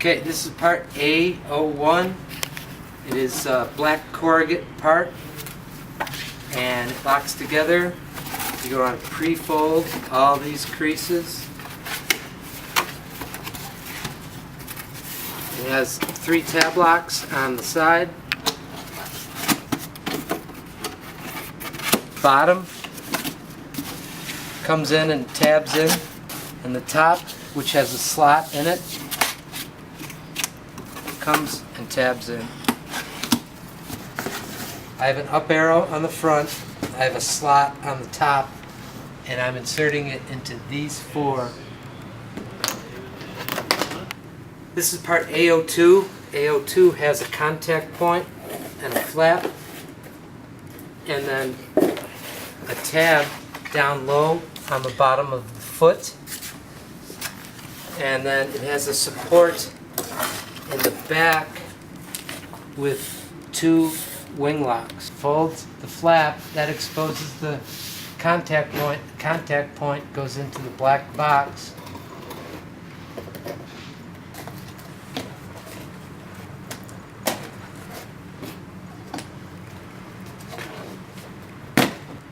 Okay, this is part A01. It is a black corrugate part, and it locks together. You go on to pre-fold all these creases. It has 3 tab locks on the side. Bottom comes in and tabs in, and the top, which has a slot in it, comes and tabs in. I have an up arrow on the front, I have a slot on the top, and I'm inserting it into these 4. This is part A02. A02 has a contact point and a flap, and then a tab down low on the bottom of the foot, and then it has a support in the back with 2 wing locks. Folds the flap, that exposes the contact point. The contact point goes into the black box.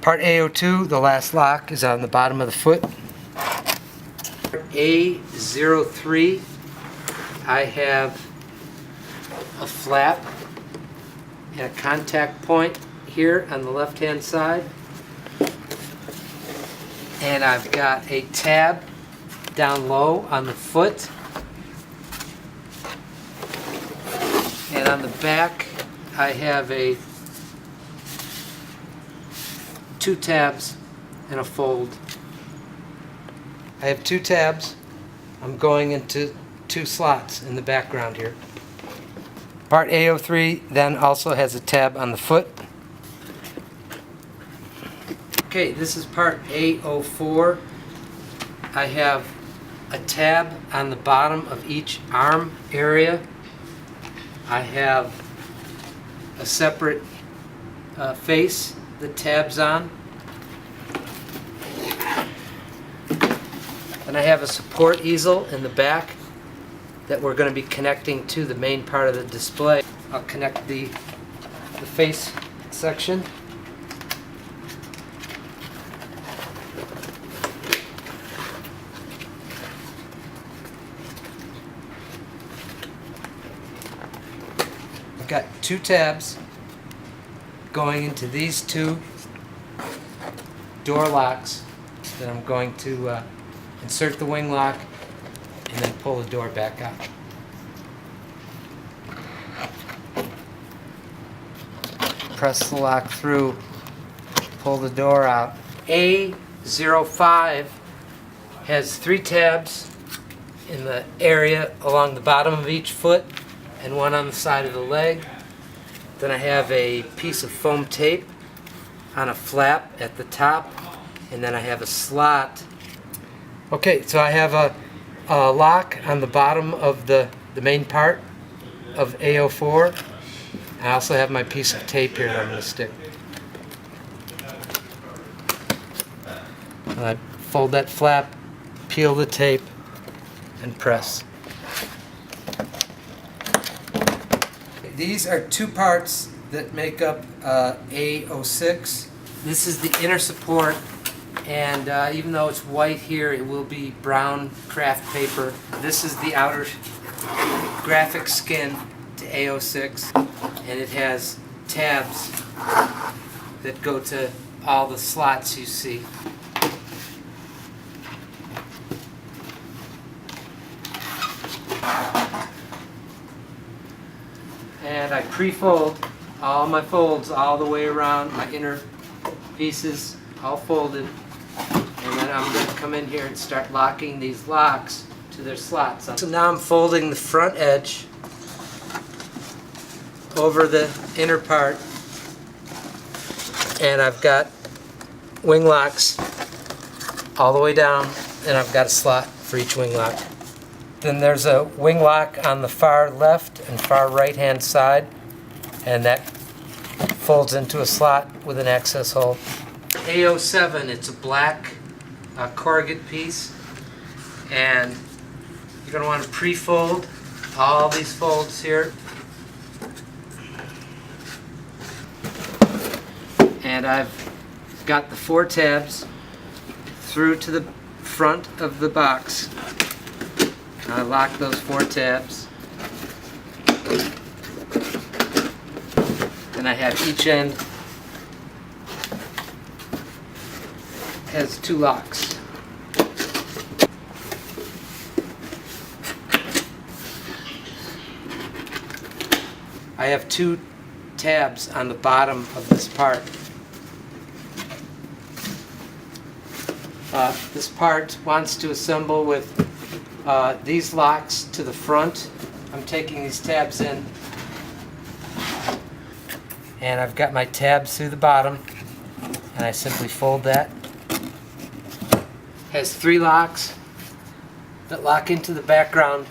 Part A02, the last lock is on the bottom of the foot. Part A03, I have a flap and a contact point here on the left hand side, and I've got a tab down low on the foot, and on the back I have 2 tabs and a fold. I have 2 tabs. I'm going into 2 slots in the background here. Part A03 then also has a tab on the foot. Okay, this is part A04. I have a tab on the bottom of each arm area. I have a separate face that tabs on. And I have a support easel in the back that we're going to be connecting to the main part of the display. I'll connect the face section. I've got 2 tabs going into these 2 door locks that I'm going to insert the wing lock and then pull the door back out. Press the lock through, pull the door out. A05 has 3 tabs in the area along the bottom of each foot and 1 on the side of the leg. Then I have a piece of foam tape on a flap at the top, and then I have a slot. Okay, so I have a lock on the bottom of the main part of A04. I also have my piece of tape here that I'm going to stick. And I fold that flap, peel the tape, and press. These are 2 parts that make up A06. This is the inner support, and even though it's white here, it will be brown craft paper. This is the outer graphic skin to A06, and it has tabs that go to all the slots you see. And I pre-fold all my folds all the way around, my inner pieces all folded, and then I'm going to come in here and start locking these locks to their slots. So now I'm folding the front edge over the inner part, and I've got wing locks all the way down, and I've got a slot for each wing lock. Then there's a wing lock on the far left and far right hand side, and that folds into a slot with an access hole. A07, it's a black corrugate piece, and you're going to want to pre-fold all these folds here. And I've got the 4 tabs through to the front of the box. I lock those 4 tabs. And I have each end has 2 locks. I have 2 tabs on the bottom of this part. This part wants to assemble with these locks to the front. I'm taking these tabs in, and I've got my tabs through the bottom, and I simply fold that. Has 3 locks that lock into the background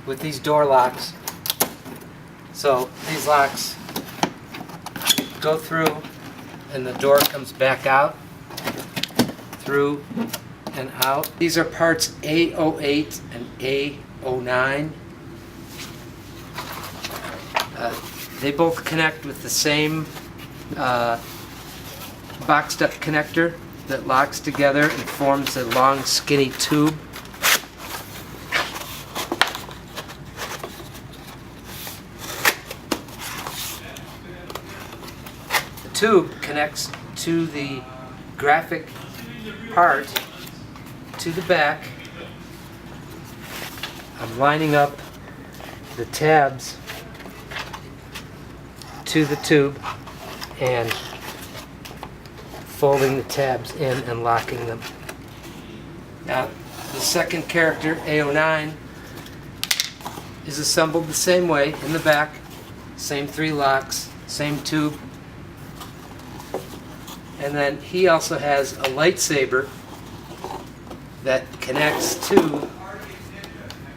with these door locks. So these locks go through and the door comes back out, through and out. These are parts A08 and A09. They both connect with the same boxed up connector that locks together and forms a long skinny tube. The tube connects to the graphic part to the back. I'm lining up the tabs to the tube and folding the tabs in and locking them. Now, the second character, A09, is assembled the same way in the back. Same 3 locks, same tube. And then he also has a lightsaber that connects to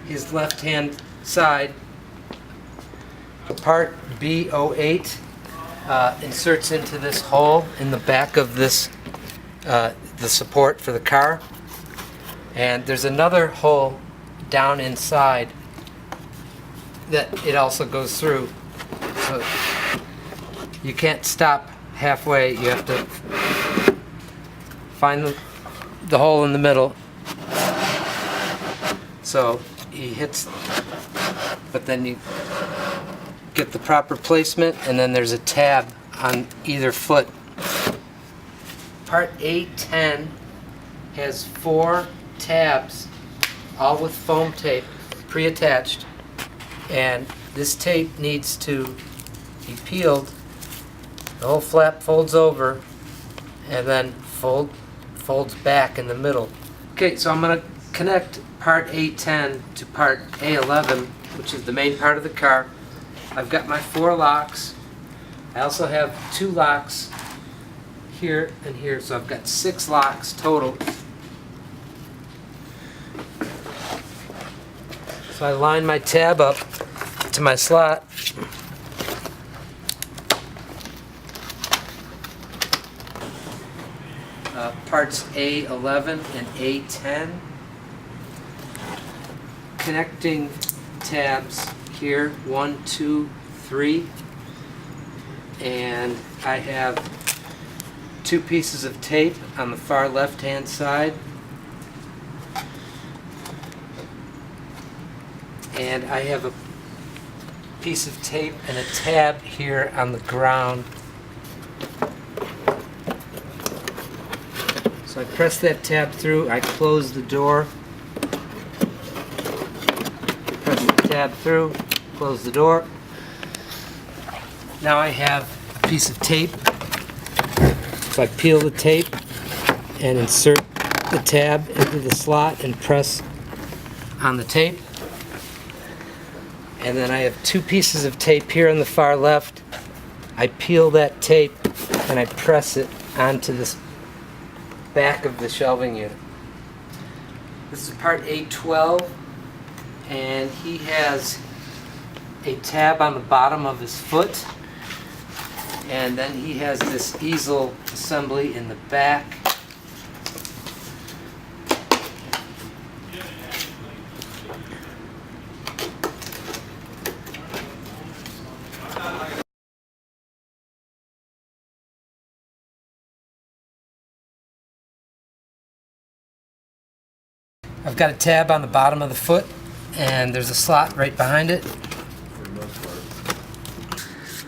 his left-hand side. The part B08 inserts into this hole in the back of this, the support for the car. And there's another hole down inside that it also goes through. So you can't stop halfway. You have to find the hole in the middle. So he hits, but then you get the proper placement, and then there's a tab on either foot. Part A10 has 4 tabs, all with foam tape pre-attached, and this tape needs to be peeled. The whole flap folds over and then folds back in the middle. Okay, so I'm going to connect part A10 to part A11, which is the main part of the car. I've got my 4 locks. I also have 2 locks here and here, so I've got 6 locks total. So I line my tab up to my slot. Parts A11 and A10. Connecting tabs here, 1, 2, 3. And I have 2 pieces of tape on the far left-hand side. And I have a piece of tape and a tab here on the ground. So I press that tab through, I close the door, press the tab through, close the door. Now I have a piece of tape. So I peel the tape and insert the tab into the slot and press on the tape. And then I have 2 pieces of tape here on the far left. I peel that tape and I press it onto this back of the shelving unit. This is part A12, and he has a tab on the bottom of his foot, and then he has this easel assembly in the back. I've got a tab on the bottom of the foot, and there's a slot right behind it.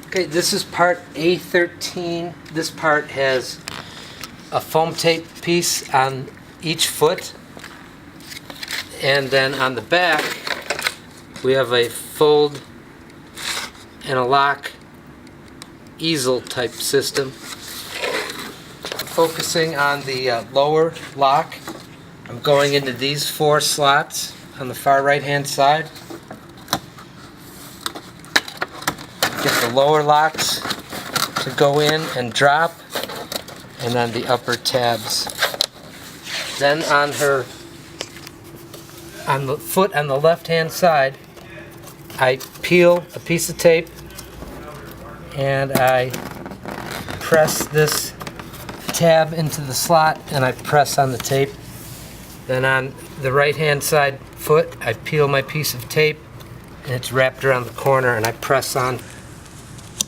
Okay, this is part A13. This part has a foam tape piece on each foot, and then on the back we have a fold and a lock easel type system. Focusing on the lower lock, I'm going into these 4 slots on the far right hand side. Get the lower locks to go in and drop, and then the upper tabs. Then on the foot on the left hand side, I peel a piece of tape and I press this tab into the slot and I press on the tape. Then on the right hand side foot, I peel my piece of tape and it's wrapped around the corner, and I press on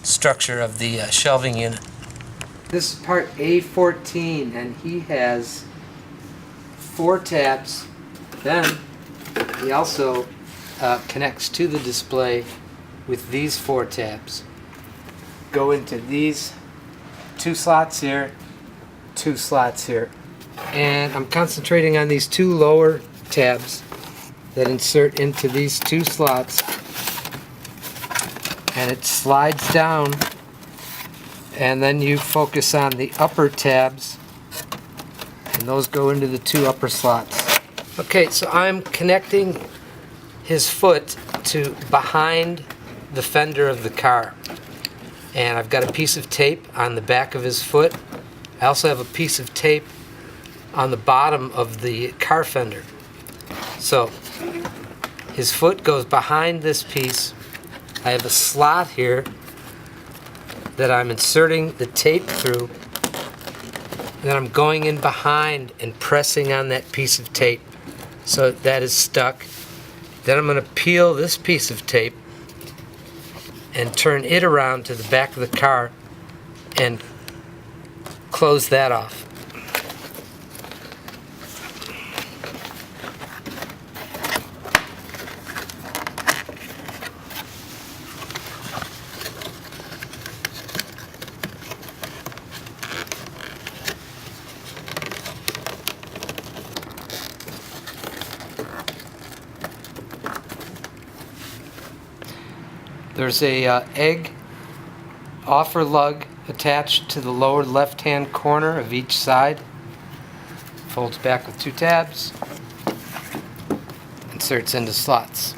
structure of the shelving unit. This is part A14, and he has 4 tabs. Then he also connects to the display with these 4 tabs. Go into these 2 slots here, 2 slots here. And I'm concentrating on these 2 lower tabs that insert into these 2 slots, and it slides down, and then you focus on the upper tabs, and those go into the 2 upper slots. Okay, so I'm connecting his foot to behind the fender of the car, and I've got a piece of tape on the back of his foot. I also have a piece of tape on the bottom of the car fender. So his foot goes behind this piece. I have a slot here that I'm inserting the tape through, and then I'm going in behind and pressing on that piece of tape so that is stuck. Then I'm going to peel this piece of tape and turn it around to the back of the car and close that off. There's a egg offer lug attached to the lower left hand corner of each side. Folds back with 2 tabs. Inserts into slots.